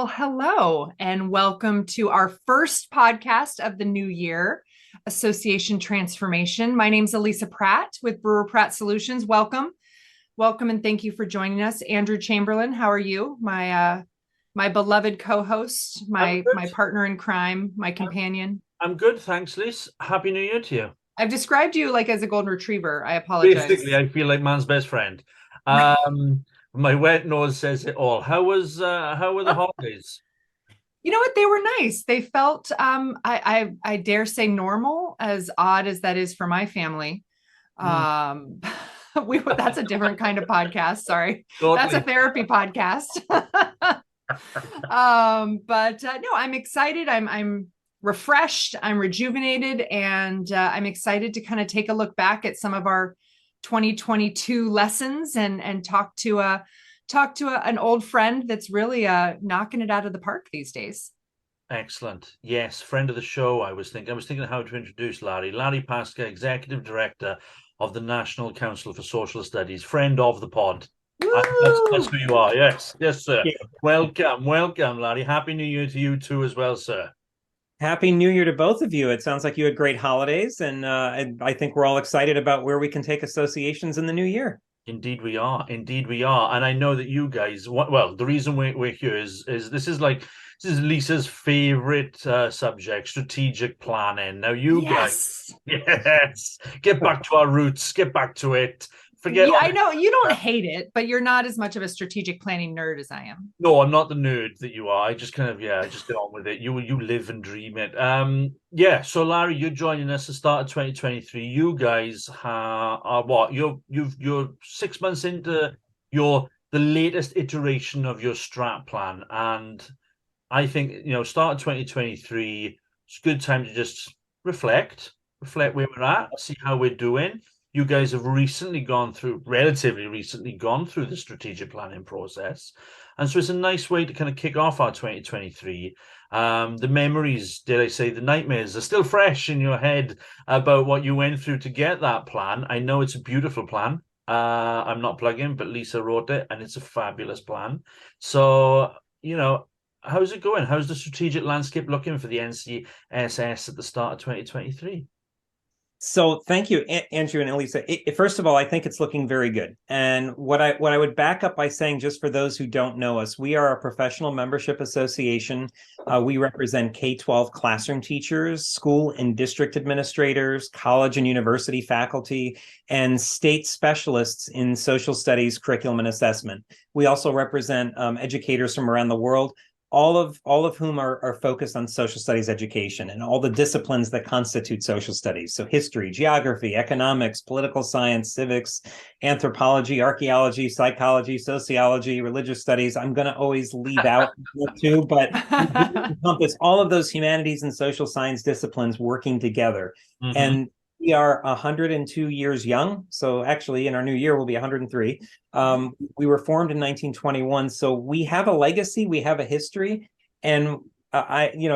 Well, hello, and welcome to our first podcast of the new year, Association Transformation. My name's Elisa Pratt with Brewer Pratt Solutions. Welcome, welcome, and thank you for joining us. Andrew Chamberlain, how are you? My beloved co-host, my partner in crime, my companion. I'm good, thanks, Liz. Happy New Year to you. I've described you like as a golden retriever. I Basically, apologize. I feel like man's best friend. My wet nose says it all. How were the holidays? You know what? They were nice. They felt, I dare say, normal, as odd as that is for my family. Mm, Um, that's a different kind of podcast. Sorry, that's a totally. therapy podcast. But no, I'm excited. I'm refreshed. I'm rejuvenated, and I'm excited to kind of take a look back at some of our 2022 lessons and an old friend that's really knocking it out of the park these days. Excellent. Yes, friend of the show. I was thinking how to introduce Larry. Larry Pasca, Executive Director of the National Council for Social Studies, friend of the pod. That's Woo! who you are. Yes, yes, sir. Yeah. Welcome, Larry. Happy New Year to you too, as well, sir. Happy New Year to both of you. It sounds like you had great holidays, and I think we're all excited about where we can take associations in the new year. Indeed we are. Indeed we are. And I know that you guys, well, the reason we're here is this is Lisa's favorite subject, strategic planning. Now you guys, Yes. yes, get back to our roots, get back to it. Forget Yeah, all I know you don't hate it, but you're not as much of a strategic planning nerd as I am. No, I'm not the nerd that you are. I just kind of, yeah, I just get on with it. You live and dream it. Yeah. So Larry, you're joining us at the start of 2023. You guys are what? You're 6 months into the latest iteration of your strat plan, and I think start of 2023. It's a good time to just reflect where we're at, see how we're doing. You guys have relatively recently gone through the strategic planning process. And so it's a nice way to kind of kick off our 2023. The memories, did I say, the nightmares are still fresh in your head about what you went through to get that plan. I know it's a beautiful plan. I'm not plugging, but Lisa wrote it, and it's a fabulous plan. So, how's it going? How's the strategic landscape looking for the NCSS at the start of 2023? So thank you, Andrew and Elisa. First of all, I think it's looking very good. And what I would back up by saying, just for those who don't know us, we are a professional membership association. We represent K-12 classroom teachers, school and district administrators, college and university faculty, and state specialists in social studies curriculum and assessment. We also represent educators from around the world, all of whom are focused on social studies education and all the disciplines that constitute social studies. So history, geography, economics, political science, civics, anthropology, archaeology, psychology, sociology, religious studies. I'm going to always leave out two, but encompass all of those humanities and social science disciplines working together. Mm-hmm. And we are 102 years young. So actually, in our new year, we'll be 103. We were formed in 1921. So we have a legacy, we have a history. And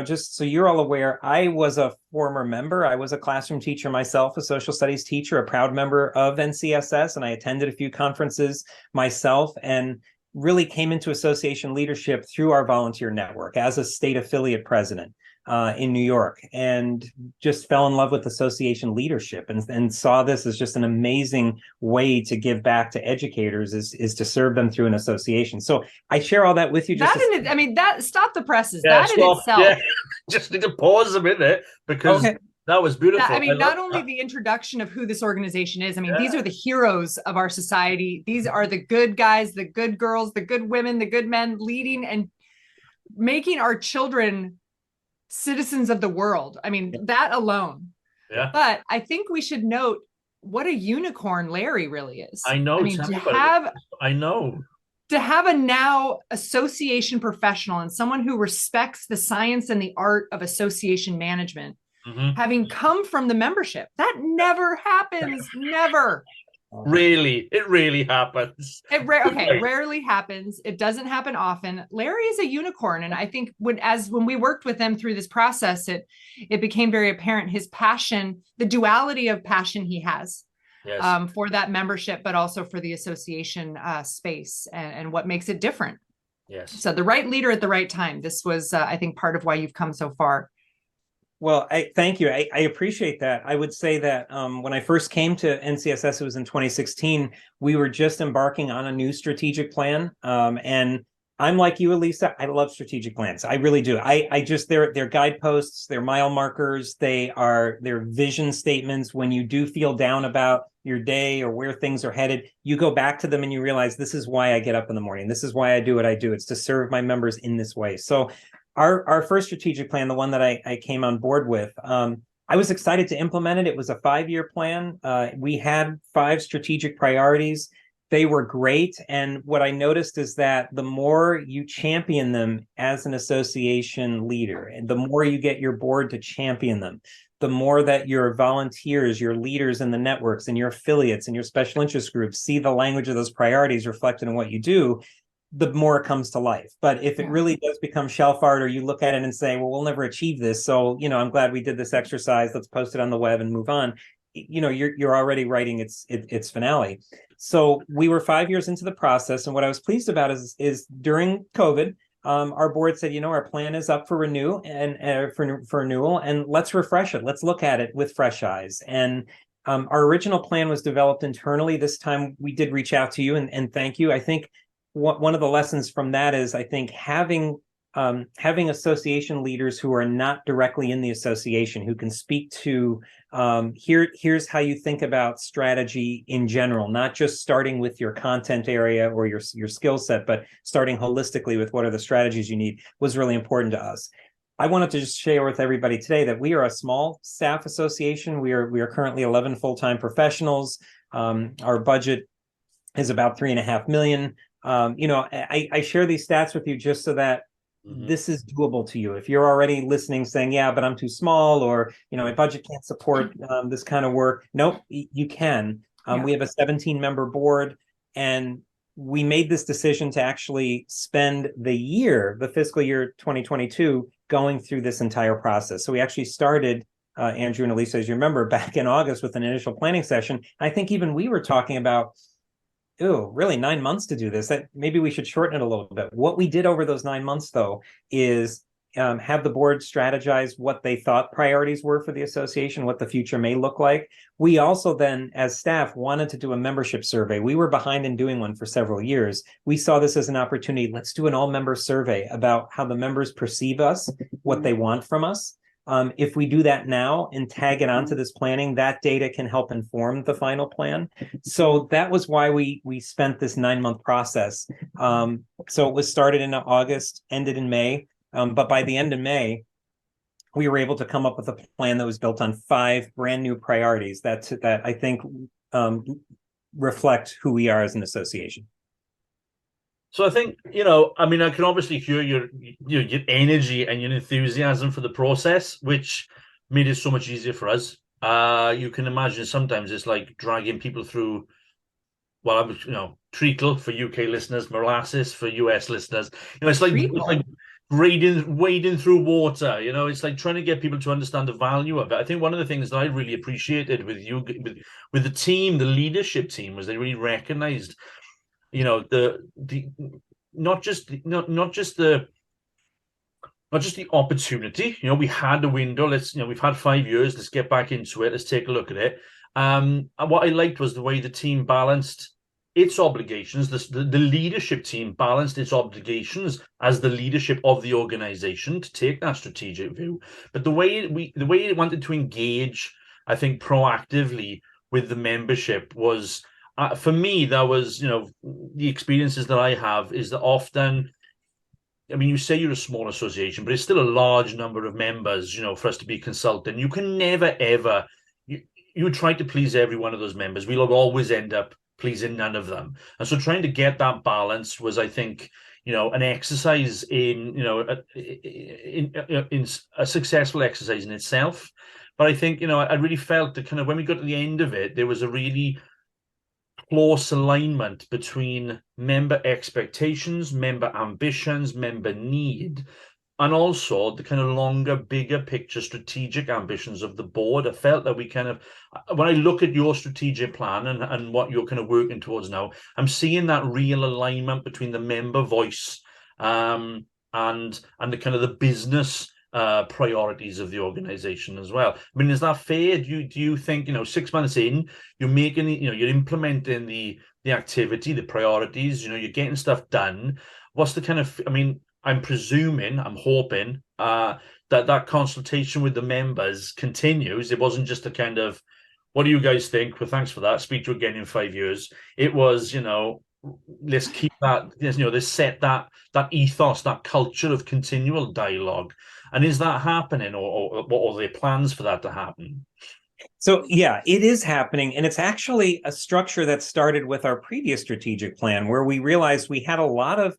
just so you're all aware, I was a former member. I was a classroom teacher myself, a social studies teacher, a proud member of NCSS. And I attended a few conferences myself and really came into association leadership through our volunteer network as a state affiliate president in New York, and just fell in love with association leadership and saw this as just an amazing way to give back to educators is to serve them through an association. So I share all that with you. That stop the presses. Yeah, that in itself. Yeah. Just need to pause a minute because that was beautiful. Not only the introduction of who this organization is. These are the heroes of our society. These are the good guys, the good girls, the good women, the good men, leading and making our children citizens of the world. That alone. Yeah. But I think we should note what a unicorn Larry really is. I know. To have a now association professional and someone who respects the science and the art of association management, having come from the membership, that never happens. Never. Really, it really happens. Rarely happens. It doesn't happen often. Larry is a unicorn, and I think when we worked with him through this process, it became very apparent his passion, the duality of passion he has, for that membership, but also for the association space and what makes it different. Yes. So the right leader at the right time. This was, I think, part of why you've come so far. Well, thank you. I appreciate that. I would say that when I first came to NCSS, it was in 2016. We were just embarking on a new strategic plan, and I'm like you, Elisa. I love strategic plans. I really do. I just they're guideposts, they're mile markers, they're vision statements. When you do feel down about your day or where things are headed, you go back to them and you realize this is why I get up in the morning. This is why I do what I do. It's to serve my members in this way. So our first strategic plan, the one that I came on board with, I was excited to implement it. It was a 5-year plan. We had 5 strategic priorities. They were great. And what I noticed is that the more you champion them as an association leader, and the more you get your board to champion them, the more that your volunteers, your leaders in the networks and your affiliates and your special interest groups see the language of those priorities reflected in what you do, the more it comes to life. But if it really does become shelf art, or you look at it and say, well, we'll never achieve this, so I'm glad we did this exercise, let's post it on the web and move on, you're already writing its finale. So we were 5 years into the process, and what I was pleased about is during COVID, our board said, our plan is up for renew and for renewal, and let's refresh it. Let's look at it with fresh eyes. And our original plan was developed internally. This time we did reach out to you, and thank you. I think one of the lessons from that is, I think, having association leaders who are not directly in the association, who can speak to here's how you think about strategy in general, not just starting with your content area or your skill set, but starting holistically with what are the strategies you need, was really important to us. I wanted to just share with everybody today that we are a small staff association. We are currently 11 full-time professionals. Our budget is about $3.5 million. I share these stats with you just so that this is doable to you. If you're already listening saying, yeah, but I'm too small, or, my budget can't support this kind of work. Nope, you can. We have a 17-member board, and we made this decision to actually spend the fiscal year 2022, going through this entire process. So we actually started, Andrew and Elisa, as you remember, back in August with an initial planning session. I think even we were talking about, really 9 months to do this. That maybe we should shorten it a little bit. What we did over those 9 months, though, is have the board strategize what they thought priorities were for the association, what the future may look like. We also then, as staff, wanted to do a membership survey. We were behind in doing one for several years. We saw this as an opportunity. Let's do an all-member survey about how the members perceive us, what they want from us. If we do that now and tag it onto this planning, that data can help inform the final plan. So that was why we spent this 9-month process. So it was started in August, ended in May. But by the end of May, we were able to come up with a plan that was built on 5 brand new priorities that I think reflect who we are as an association. So I think, I can obviously hear your energy and your enthusiasm for the process, which made it so much easier for us. You can imagine sometimes it's like dragging people through, treacle for UK listeners, molasses for US listeners. It's like wading through water. It's like trying to get people to understand the value of it. I think one of the things that I really appreciated with you, with the team, the leadership team, was they really recognized the not just the opportunity. We had a window. We've had 5 years. Let's get back into it. Let's take a look at it. And what I liked was the way the team balanced its obligations. The leadership team balanced its obligations as the leadership of the organization to take that strategic view. But the way it wanted to engage, I think, proactively with the membership was, for me, that was, the experiences that I have is that often, you say you're a small association, but it's still a large number of members, for us to be consultant. You can never, ever, you try to please every one of those members. We'll always end up pleasing none of them. And so trying to get that balance was, I think, an exercise in a successful exercise in itself. But I think, I really felt that kind of when we got to the end of it, there was a really close alignment between member expectations, member ambitions, member need, and also the kind of longer, bigger picture strategic ambitions of the board. I felt that we kind of, when I look at your strategic plan and what you're kind of working towards now, I'm seeing that real alignment between the member voice and the kind of the business priorities of the organization as well. I mean, is that fair? Do you think, 6 months in, you're making, you're implementing the activity, the priorities, you're getting stuff done. What's the kind of, I mean, I'm presuming, I'm hoping that consultation with the members continues. It wasn't just a kind of, what do you guys think? Well, thanks for that. Speak to you again in 5 years. It was, let's keep that, let's set that ethos, that culture of continual dialogue. And is that happening, or what are there plans for that to happen? So yeah, it is happening. And it's actually a structure that started with our previous strategic plan, where we realized we had a lot of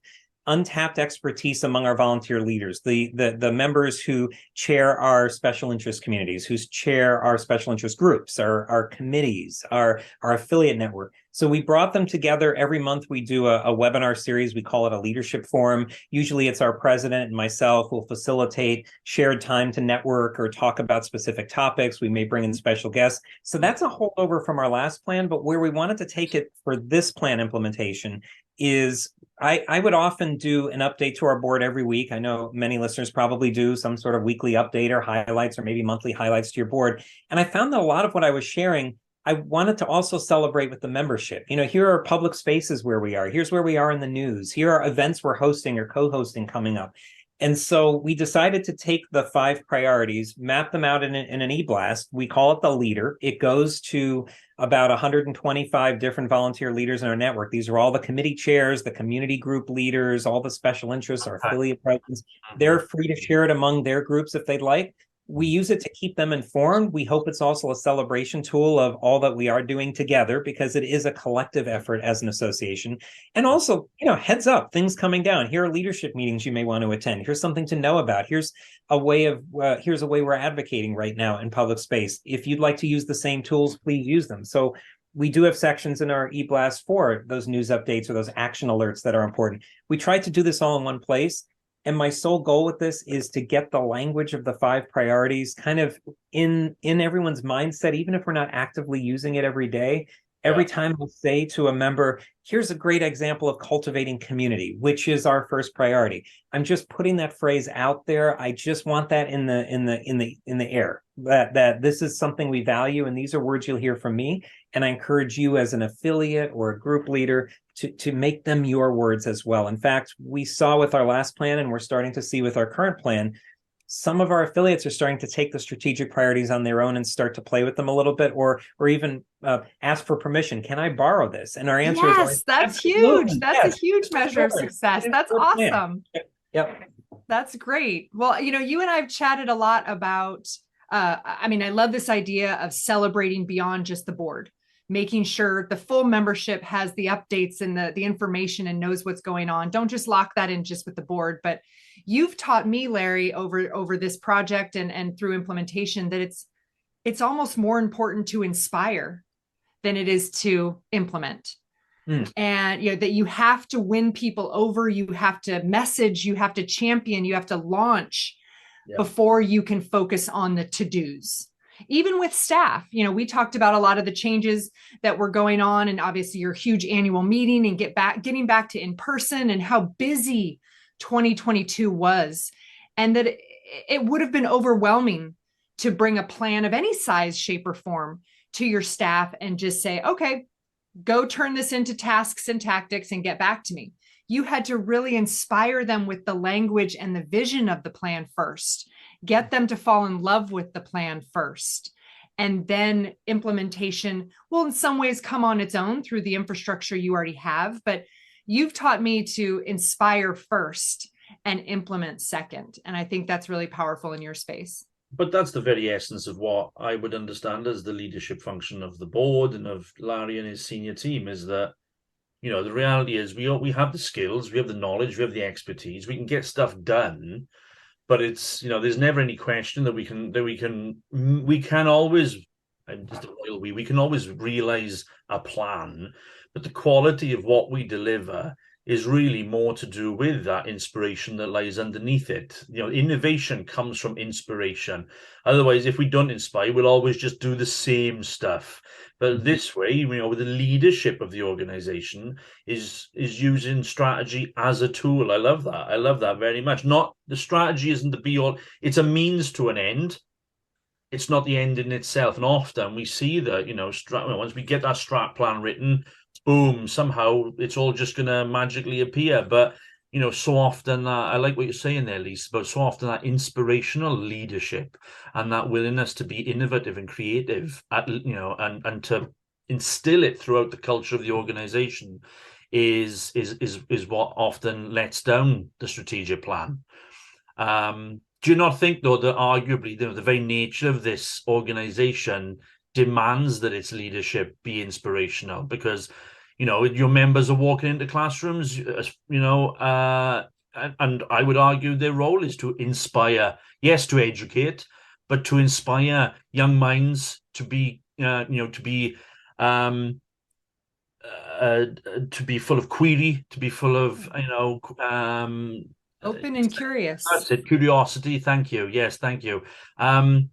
untapped expertise among our volunteer leaders, the members who chair our special interest communities, who chair our special interest groups, our committees, our affiliate network. So we brought them together. Every month we do a webinar series. We call it a leadership forum. Usually it's our president and myself who will facilitate shared time to network or talk about specific topics. We may bring in special guests. So that's a holdover from our last plan, but where we wanted to take it for this plan implementation is I would often do an update to our board every week. I know many listeners probably do some sort of weekly update or highlights or maybe monthly highlights to your board. And I found that a lot of what I was sharing, I wanted to also celebrate with the membership. Here are public spaces where we are. Here's where we are in the news. Here are events we're hosting or co-hosting coming up. And so we decided to take the 5 priorities, map them out in an e-blast. We call it the leader. It goes to about 125 different volunteer leaders in our network. These are all the committee chairs, the community group leaders, all the special interests, our affiliate presidents. They're free to share it among their groups if they'd like. We use it to keep them informed. We hope it's also a celebration tool of all that we are doing together, because it is a collective effort as an association. And also, heads up, things coming down. Here are leadership meetings you may want to attend. Here's something to know about. Here's a way we're advocating right now in public space. If you'd like to use the same tools, please use them. So we do have sections in our e-blast for those news updates or those action alerts that are important. We try to do this all in one place. And my sole goal with this is to get the language of the 5 priorities kind of in everyone's mindset, even if we're not actively using it every day. Every time I say to a member, here's a great example of cultivating community, which is our first priority. I'm just putting that phrase out there. I just want that in the air, that this is something we value, and these are words you'll hear from me. And I encourage you as an affiliate or a group leader to make them your words as well. In fact, we saw with our last plan, and we're starting to see with our current plan, some of our affiliates are starting to take the strategic priorities on their own and start to play with them a little bit, or even ask for permission. Can I borrow this? And our answer is, yes, that's huge. That's a huge measure of success. That's awesome. Yep. That's great. Well, you and I have chatted a lot about, I love this idea of celebrating beyond just the board, making sure the full membership has the updates and the information and knows what's going on. Don't just lock that in just with the board. But you've taught me, Larry, over this project and through implementation, that it's almost more important to inspire than it is to implement. And that you have to win people over, you have to message, you have to champion, you have to launch before you can focus on the to-dos. Even with staff, we talked about a lot of the changes that were going on, and obviously your huge annual meeting and getting back to in person, and how busy 2022 was, and that it would have been overwhelming to bring a plan of any size, shape, or form to your staff and just say, okay, go turn this into tasks and tactics and get back to me. You had to really inspire them with the language and the vision of the plan first, get them to fall in love with the plan first. And then implementation will in some ways come on its own through the infrastructure you already have. But you've taught me to inspire first and implement second. And I think that's really powerful in your space. But that's the very essence of what I would understand as the leadership function of the board and of Larry and his senior team, is that, the reality is we have the skills, we have the knowledge, we have the expertise, we can get stuff done, but it's, there's never any question that we can always, and just we can always realize a plan, but the quality of what we deliver is really more to do with that inspiration that lies underneath it. Innovation comes from inspiration. Otherwise, if we don't inspire, we'll always just do the same stuff. But this way, with the leadership of the organization is using strategy as a tool. I love that. I love that very much. Not the strategy isn't the be all. It's a means to an end. It's not the end in itself. And often we see that, once we get that strat plan written, boom, somehow it's all just going to magically appear. But, so often, I like what you're saying there, Lisa, but so often that inspirational leadership and that willingness to be innovative and creative, and to instill it throughout the culture of the organization is what often lets down the strategic plan. Do you not think, though, that arguably the very nature of this organization demands that its leadership be inspirational? Because, your members are walking into classrooms, and I would argue their role is to inspire, yes, to educate, but to inspire young minds to be, to be full of query, to be full of, Open and curious. That's it. Curiosity. Thank you. Yes, thank you. So I'm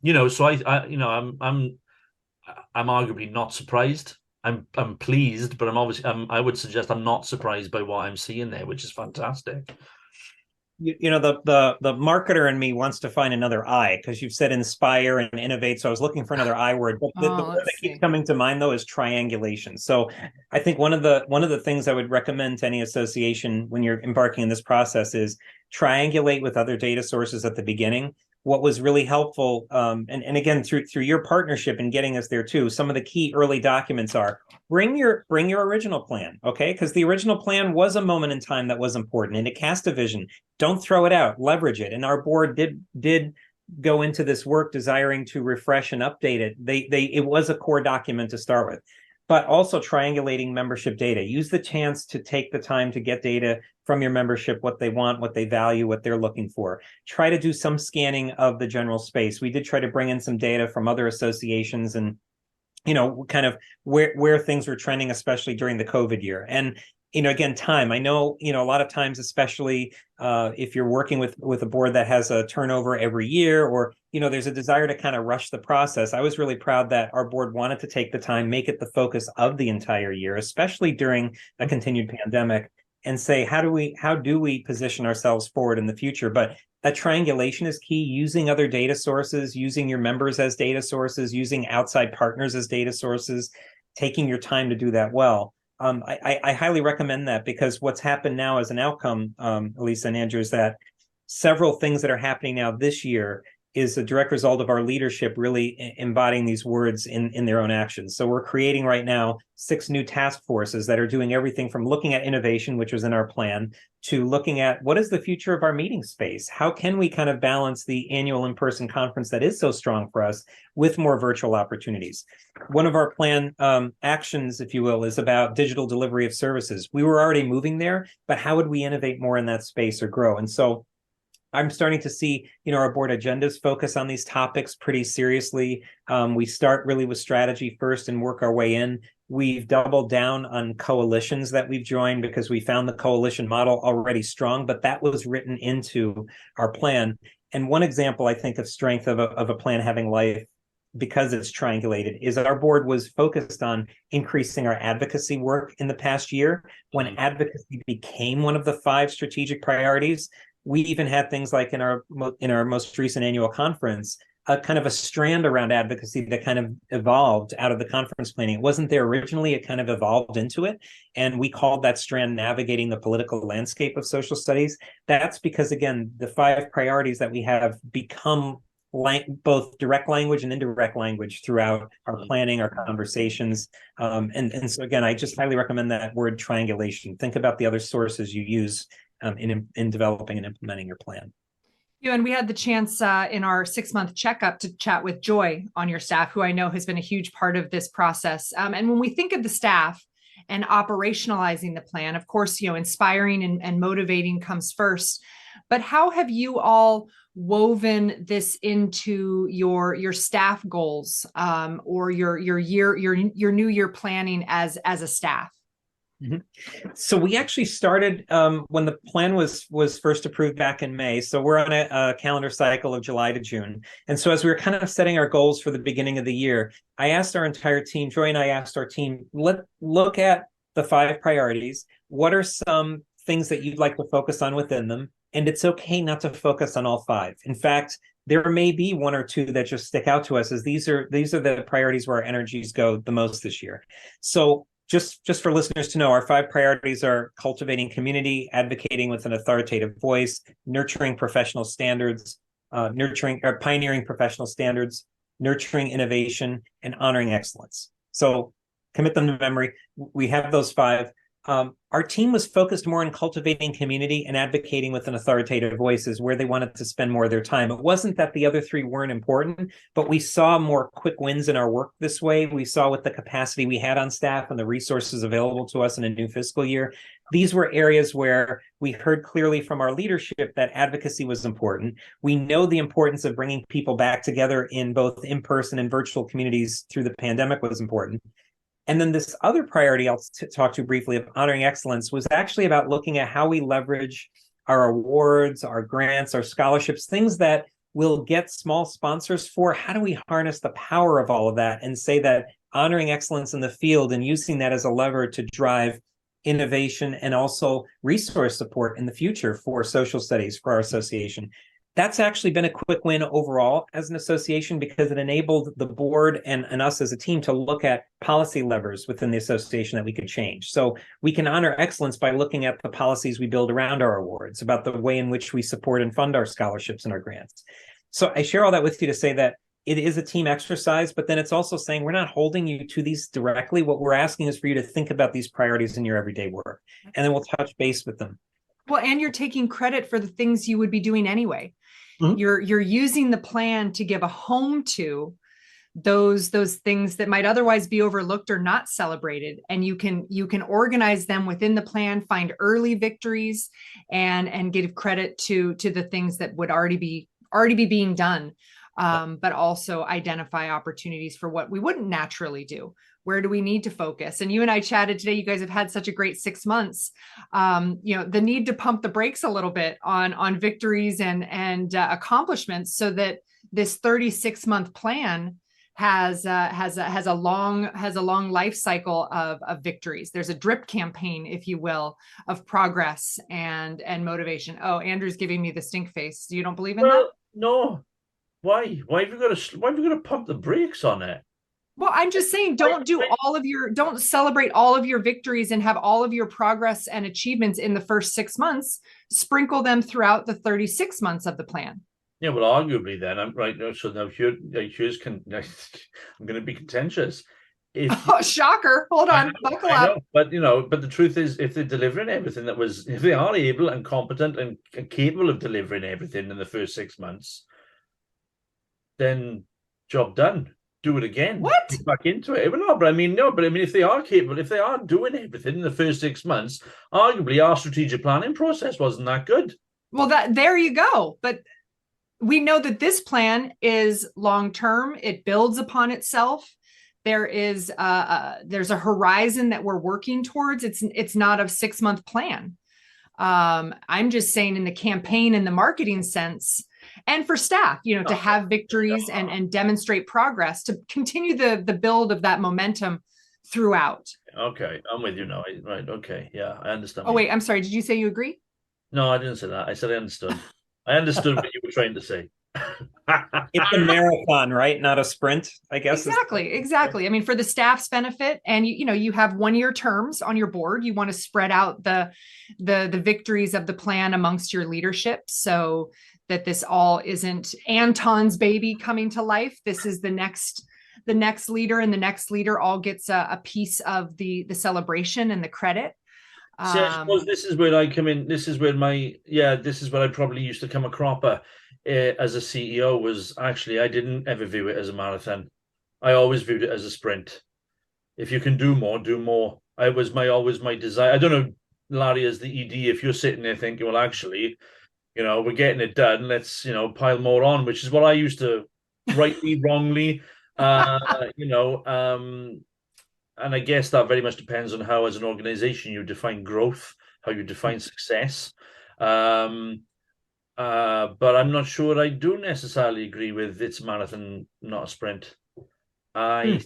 arguably not surprised. I'm pleased, but I would suggest I'm not surprised by what I'm seeing there, which is fantastic. The marketer in me wants to find another I, because you've said inspire and innovate. So I was looking for another I word. But the word that keeps coming to mind, though, is triangulation. So I think one of the things I would recommend to any association when you're embarking in this process is triangulate with other data sources at the beginning. What was really helpful, and again, through your partnership in getting us there too, some of the key early documents are bring your original plan, okay? Because the original plan was a moment in time that was important, and it cast a vision. Don't throw it out, leverage it. And our board did go into this work desiring to refresh and update it. It was a core document to start with, but also triangulating membership data. Use the chance to take the time to get data from your membership, what they want, what they value, what they're looking for. Try to do some scanning of the general space. We did try to bring in some data from other associations and, kind of where things were trending, especially during the COVID year. And, again, time. I know, a lot of times, especially if you're working with a board that has a turnover every year, or, there's a desire to kind of rush the process. I was really proud that our board wanted to take the time, make it the focus of the entire year, especially during a continued pandemic, and say, how do we position ourselves forward in the future? But that triangulation is key, using other data sources, using your members as data sources, using outside partners as data sources, taking your time to do that well. I highly recommend that, because what's happened now as an outcome, Elisa and Andrew, is that several things that are happening now this year is a direct result of our leadership really embodying these words in their own actions. So we're creating right now 6 new task forces that are doing everything from looking at innovation, which was in our plan, to looking at what is the future of our meeting space? How can we kind of balance the annual in-person conference that is so strong for us with more virtual opportunities? One of our plan actions, if you will, is about digital delivery of services. We were already moving there, but how would we innovate more in that space or grow? And so I'm starting to see, our board agendas focus on these topics pretty seriously. We start really with strategy first and work our way in. We've doubled down on coalitions that we've joined because we found the coalition model already strong, but that was written into our plan. And one example, I think, of strength of a plan having life, because it's triangulated, is that our board was focused on increasing our advocacy work in the past year. When advocacy became one of the 5 strategic priorities, we even had things like in our most recent annual conference, a kind of a strand around advocacy that kind of evolved out of the conference planning. It wasn't there originally, it kind of evolved into it. And we called that strand Navigating the Political Landscape of Social Studies. That's because, again, the 5 priorities that we have become both direct language and indirect language throughout our planning, our conversations. And so, again, I just highly recommend that word triangulation. Think about the other sources you use in developing and implementing your plan. And we had the chance in our 6-month checkup to chat with Joy on your staff, who I know has been a huge part of this process. And when we think of the staff and operationalizing the plan, of course, inspiring and motivating comes first. But how have you all woven this into your staff goals or your new year planning as a staff? Mhm. So we actually started when the plan was first approved back in May. So we're on a calendar cycle of July to June. And so as we were kind of setting our goals for the beginning of the year, I asked our entire team, Joy and I asked our team, look at the 5 priorities. What are some things that you'd like to focus on within them? And it's okay not to focus on all 5. In fact, there may be 1 or 2 that just stick out to us as these are the priorities where our energies go the most this year. So just for listeners to know, our 5 priorities are cultivating community, advocating with an authoritative voice, nurturing professional standards, pioneering professional standards, nurturing innovation, and honoring excellence. So commit them to memory. We have those 5. Our team was focused more on cultivating community and advocating with an authoritative voice is where they wanted to spend more of their time. It wasn't that the other 3 weren't important, but we saw more quick wins in our work this way. We saw with the capacity we had on staff and the resources available to us in a new fiscal year. These were areas where we heard clearly from our leadership that advocacy was important. We know the importance of bringing people back together in both in-person and virtual communities through the pandemic was important. And then this other priority I'll talk to briefly of honoring excellence was actually about looking at how we leverage our awards, our grants, our scholarships, things that we'll get small sponsors for. How do we harness the power of all of that and say that honoring excellence in the field and using that as a lever to drive innovation and also resource support in the future for social studies for our association? That's actually been a quick win overall as an association because it enabled the board and us as a team to look at policy levers within the association that we could change. So we can honor excellence by looking at the policies we build around our awards, about the way in which we support and fund our scholarships and our grants. So I share all that with you to say that it is a team exercise, but then it's also saying we're not holding you to these directly. What we're asking is for you to think about these priorities in your everyday work, and then we'll touch base with them. Well, and you're taking credit for the things you would be doing anyway. Mm-hmm. You're using the plan to give a home to those things that might otherwise be overlooked or not celebrated, and you can organize them within the plan, find early victories, and give credit to the things that would already be being done, but also identify opportunities for what we wouldn't naturally do. Where do we need to focus? And you and I chatted today. You guys have had such a great 6 months. The need to pump the brakes a little bit on victories and accomplishments, so that this 36-month plan has a long life cycle of victories. There's a drip campaign, if you will, of progress and motivation. Oh, Andrew's giving me the stink face. You don't believe in that? No. Why have you got to pump the brakes on it? Well, I'm just saying, don't celebrate all of your victories and have all of your progress and achievements in the first 6 months. Sprinkle them throughout the 36 months of the plan. Yeah, well, arguably then, I'm right now. So now I'm going to be contentious. Shocker! Hold on, buckle up. But the truth is, if they're delivering everything if they are able and competent and capable of delivering everything in the first 6 months, then job done. Do it again. What? Get back into it. Well, but if they are capable, if they are doing everything in the first 6 months, arguably our strategic planning process wasn't that good. Well, there you go. But we know that this plan is long-term. It builds upon itself. There's a horizon that we're working towards. It's not a 6-month plan. I'm just saying, in the campaign and the marketing sense, and for staff, to have victories and demonstrate progress, to continue the build of that momentum throughout. Okay, I'm with you now. Right, okay, yeah, I understand. Oh, wait, I'm sorry. Did you say you agree? No, I didn't say that. I said I understood. I understood what you were trying to say. It's a marathon, right? Not a sprint, I guess. Exactly. I mean, for the staff's benefit, and you have 1-year terms on your board. You want to spread out the victories of the plan amongst your leadership, so that this all isn't Anton's baby coming to life. This is the next leader, and the next leader all gets a piece of the celebration and the credit. See, I suppose this is where I come in. This is where this is where I probably used to come a cropper as a CEO. Was actually, I didn't ever view it as a marathon. I always viewed it as a sprint. If you can do more, do more. It was always my desire. I don't know, Larry, as the ED, if you're sitting there thinking, well, actually, we're getting it done. Let's, pile more on, which is what I used to, rightly, wrongly, and I guess that very much depends on how, as an organization, you define growth, how you define success. Um, but I'm not sure I do necessarily agree with it's a marathon, not a sprint. I Hmm.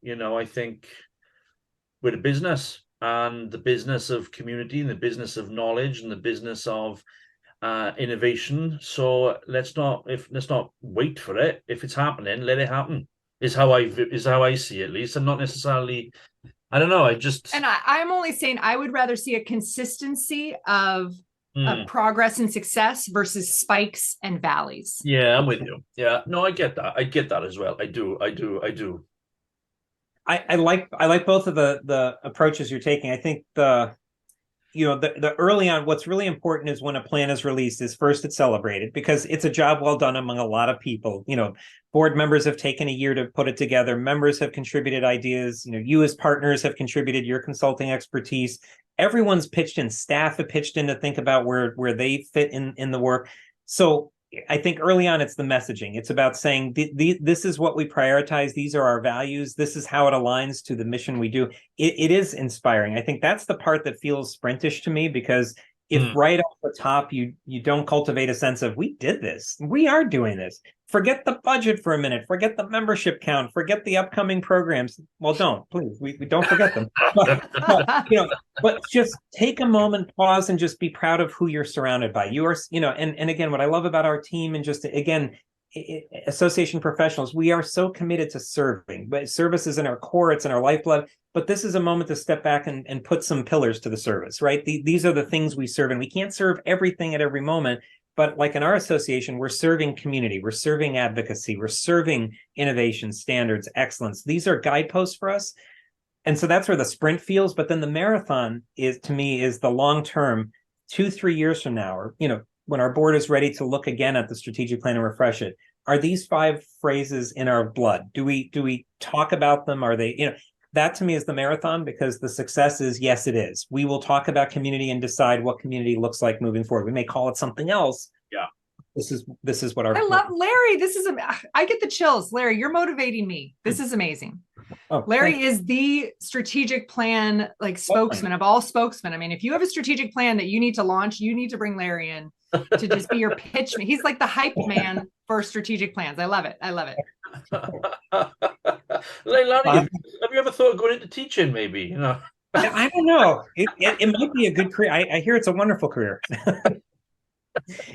think, I think we're a business, and the business of community and the business of knowledge and the business of innovation. So let's not wait for it. If it's happening, let it happen. Is how I see it, at least. I'm not necessarily. I don't know. I just. And I'm only saying I would rather see a consistency of Hmm. progress and success versus spikes and valleys. Yeah, I'm with you. Yeah, no, I get that. I get that as well. I do. I do. I do. I like both of the approaches you're taking. I think the early on, what's really important is when a plan is released is first it's celebrated because it's a job well done among a lot of people. Board members have taken a year to put it together. Members have contributed ideas. You as partners have contributed your consulting expertise. Everyone's pitched in. Staff have pitched in to think about where they fit in the work. So I think early on it's the messaging. It's about saying this is what we prioritize. These are our values. This is how it aligns to the mission we do. It is inspiring. I think that's the part that feels sprintish to me because if Hmm. right off the top you don't cultivate a sense of we did this, we are doing this. Forget the budget for a minute. Forget the membership count. Forget the upcoming programs. Well, don't please. We don't forget them. But just take a moment, pause, and just be proud of who you're surrounded by. You are, and again, what I love about our team and just again, association professionals, we are so committed to serving. But service is in our core, it's in our lifeblood. But this is a moment to step back and put some pillars to the service, right? These are the things we serve, and we can't serve everything at every moment. But like in our association, we're serving community, we're serving advocacy, we're serving innovation, standards, excellence. These are guideposts for us. And so that's where the sprint feels. But then the marathon is, to me, is the long term, 2-3 years from now, or when our board is ready to look again at the strategic plan and refresh it. Are these 5 phrases in our blood? Do we talk about them? Are they, that to me is the marathon, because the success is, yes, it is. We will talk about community and decide what community looks like moving forward. We may call it something else. Yeah. This is what our I love Larry. I get the chills. Larry, you're motivating me. This is amazing. Larry is the strategic plan, like spokesman of all spokesmen. I mean, if you have a strategic plan that you need to launch, you need to bring Larry in to just be your pitch man. He's like the hype man for strategic plans. I love it. I love it. Larry, have you ever thought of going into teaching? Maybe I don't know. It might be a good career. I hear it's a wonderful career.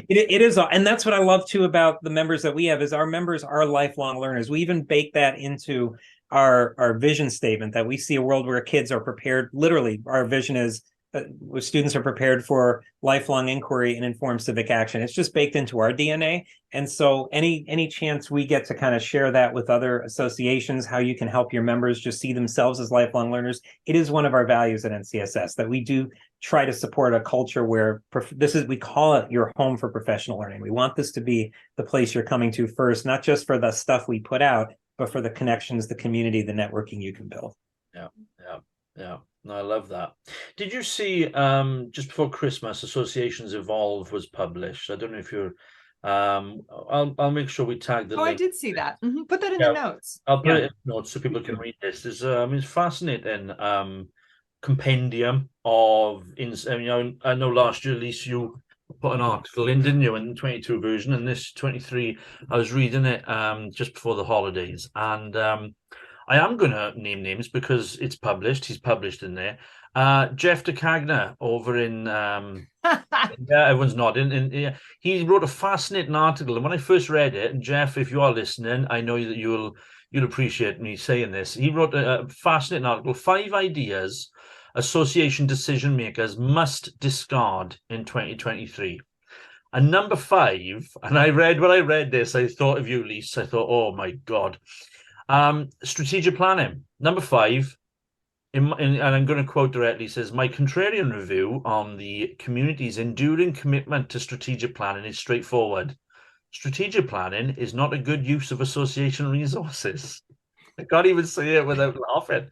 It is, and that's what I love too about the members that we have is our members are lifelong learners. We even bake that into our vision statement that we see a world where kids are prepared. Literally, our vision is where students are prepared for lifelong inquiry and informed civic action. It's just baked into our DNA. And so any chance we get to kind of share that with other associations, how you can help your members just see themselves as lifelong learners, it is one of our values at NCSS that we do try to support a culture where we call it your home for professional learning. We want this to be the place you're coming to first, not just for the stuff we put out, but for the connections, the community, the networking you can build. Yeah, yeah, yeah. No, I love that. Did you see just before Christmas, Associations Evolve was published? I don't know if you're I'll make sure we tag the link. I did see that. Put that in Yeah, the notes. I'll put it in the notes so people can read this. It's fascinating compendium of I know last year, Lisa, you put an article in, didn't you, in the 22 version, and this 23, I was reading it just before the holidays, and I am going to name names because it's published. He's published in there. Jeff DeCagna over in yeah, everyone's nodding. And yeah, he wrote a fascinating article. And when I first read it, and Jeff, if you are listening, I know that you'll appreciate me saying this. He wrote a fascinating article, 5 ideas association decision makers must discard in 2023. And number 5, and when I read this, I thought of you, Lisa. I thought, oh my God. Strategic planning. Number 5, and I'm going to quote directly, says, my contrarian review on the community's enduring commitment to strategic planning is straightforward. Strategic planning is not a good use of association resources. I can't even say it without laughing.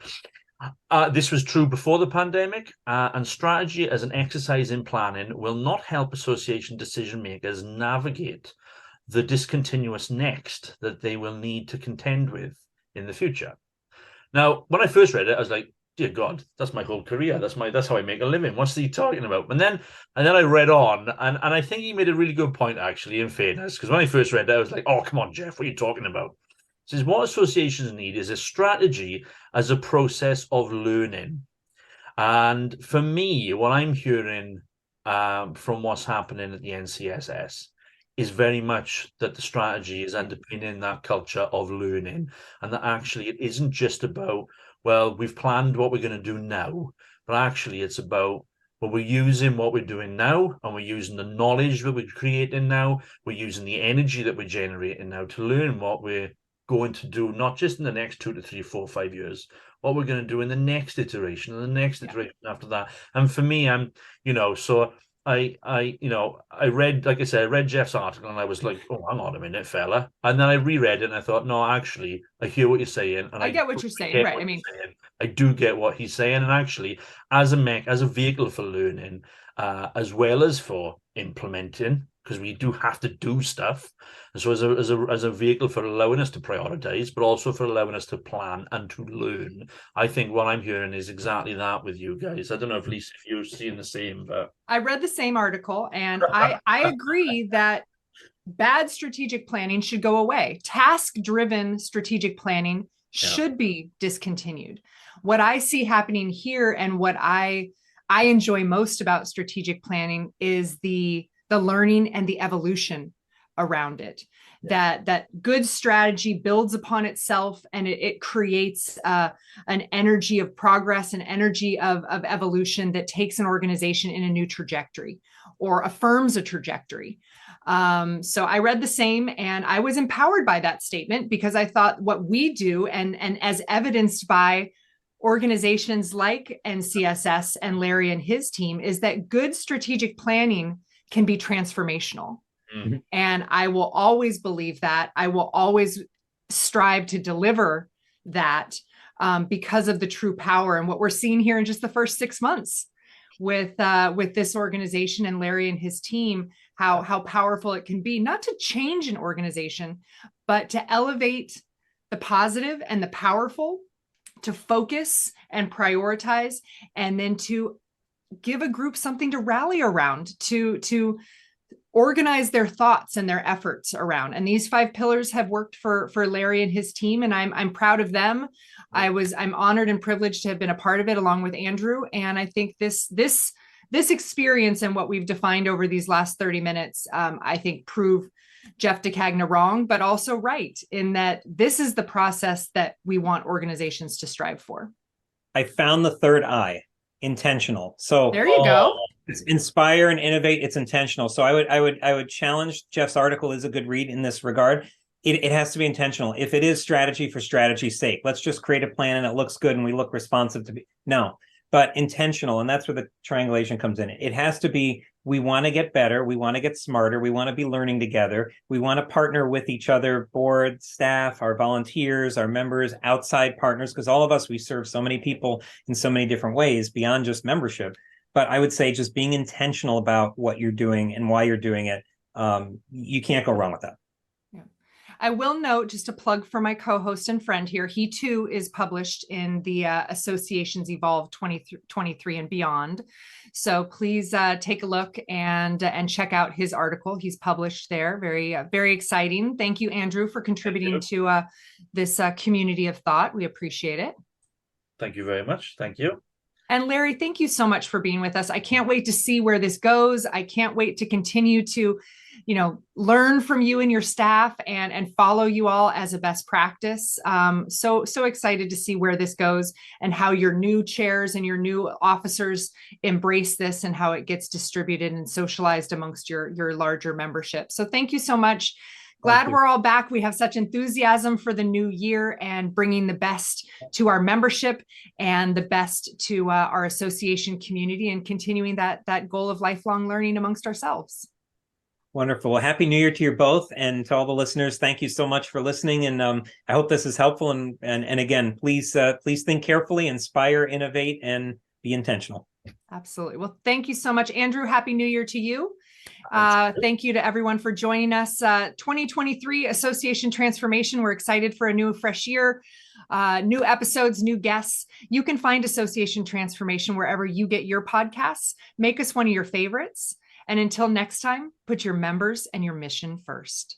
This was true before the pandemic, and strategy as an exercise in planning will not help association decision makers navigate the discontinuous next that they will need to contend with in the future. Now, when I first read it, I was like, dear God, that's my whole career. That's how I make a living. What's he talking about? And then I read on, and I think he made a really good point, actually, in fairness, because when I first read it, I was like, oh, come on, Jeff, what are you talking about? He says what associations need is a strategy as a process of learning. And for me, what I'm hearing from what's happening at the NCSS is very much that the strategy is underpinning that culture of learning, and that actually it isn't just about, well, we've planned what we're going to do now, but actually it's about, well, we're using what we're doing now, and we're using the knowledge that we're creating now, we're using the energy that we're generating now to learn what we're going to do, not just in the next 2 to 3, 4, 5 years, what we're going to do in the next iteration and the next iteration after that. And for me, so I read, like I said, I read Jeff's article and I was like, oh, hang on a minute, fella. And then I reread it and I thought, no, actually, I hear what you're saying, and I get what you're saying, right? I mean, I do get what he's saying, and actually, as a vehicle for learning, as well as for implementing, because we do have to do stuff. And so as a vehicle for allowing us to prioritize, but also for allowing us to plan and to learn, I think what I'm hearing is exactly that with you guys. I don't know if Lisa, if you're seeing the same, but I read the same article, and I agree that bad strategic planning should go away. Task-driven strategic planning should be discontinued. What I see happening here, and what I enjoy most about strategic planning, is the learning and the evolution around it. That good strategy builds upon itself, and it creates an energy of progress, an energy of evolution that takes an organization in a new trajectory or affirms a trajectory. So I read the same, and I was empowered by that statement, because I thought what we do, and as evidenced by organizations like NCSS and Larry and his team, is that good strategic planning can be transformational. Mm-hmm. And I will always believe that. I will always strive to deliver that, because of the true power and what we're seeing here in just the first 6 months with this organization and Larry and his team, how powerful it can be, not to change an organization, but to elevate the positive and the powerful, to focus and prioritize, and then to give a group something to rally around, to organize their thoughts and their efforts around. And these 5 pillars have worked for Larry and his team, and I'm proud of them. I'm honored and privileged to have been a part of it along with Andrew. And I think this experience and what we've defined over these last 30 minutes, I think prove Jeff DeCagna wrong, but also right, in that this is the process that we want organizations to strive for. I found the third I, intentional. So there you go. It's inspire and innovate. It's intentional. So I would challenge Jeff's article is a good read in this regard. It has to be intentional. If it is strategy for strategy's sake, let's just create a plan and it looks good and we look responsive to be, no, but intentional. And that's where the triangulation comes in. It has to be, we want to get better. We want to get smarter. We want to be learning together. We want to partner with each other, board, staff, our volunteers, our members, outside partners, because all of us, we serve so many people in so many different ways beyond just membership. But I would say just being intentional about what you're doing and why you're doing it, you can't go wrong with that. Yeah. I will note, just a plug for my co-host and friend here, he too is published in the Associations Evolve 2023 and beyond. So please take a look and check out his article. He's published there. Very, very exciting. Thank you, Andrew, for contributing to this community of thought. We appreciate it. Thank you very much. Thank you. And Larry, thank you so much for being with us. I can't wait to see where this goes. I can't wait to continue to, learn from you and your staff and follow you all as a best practice. So excited to see where this goes and how your new chairs and your new officers embrace this and how it gets distributed and socialized amongst your larger membership. So thank you so much. Glad we're all back. We have such enthusiasm for the new year and bringing the best to our membership and the best to our association community, and continuing that goal of lifelong learning amongst ourselves. Wonderful. Well, Happy New Year to you both, and to all the listeners. Thank you so much for listening. And I hope this is helpful. And again, please think carefully, inspire, innovate, and be intentional. Absolutely. Well, thank you so much, Andrew. Happy New Year to you. Thank you to everyone for joining us. 2023 Association Transformation. We're excited for a new, fresh year, new episodes, new guests. You can find Association Transformation wherever you get your podcasts. Make us one of your favorites. And until next time, put your members and your mission first.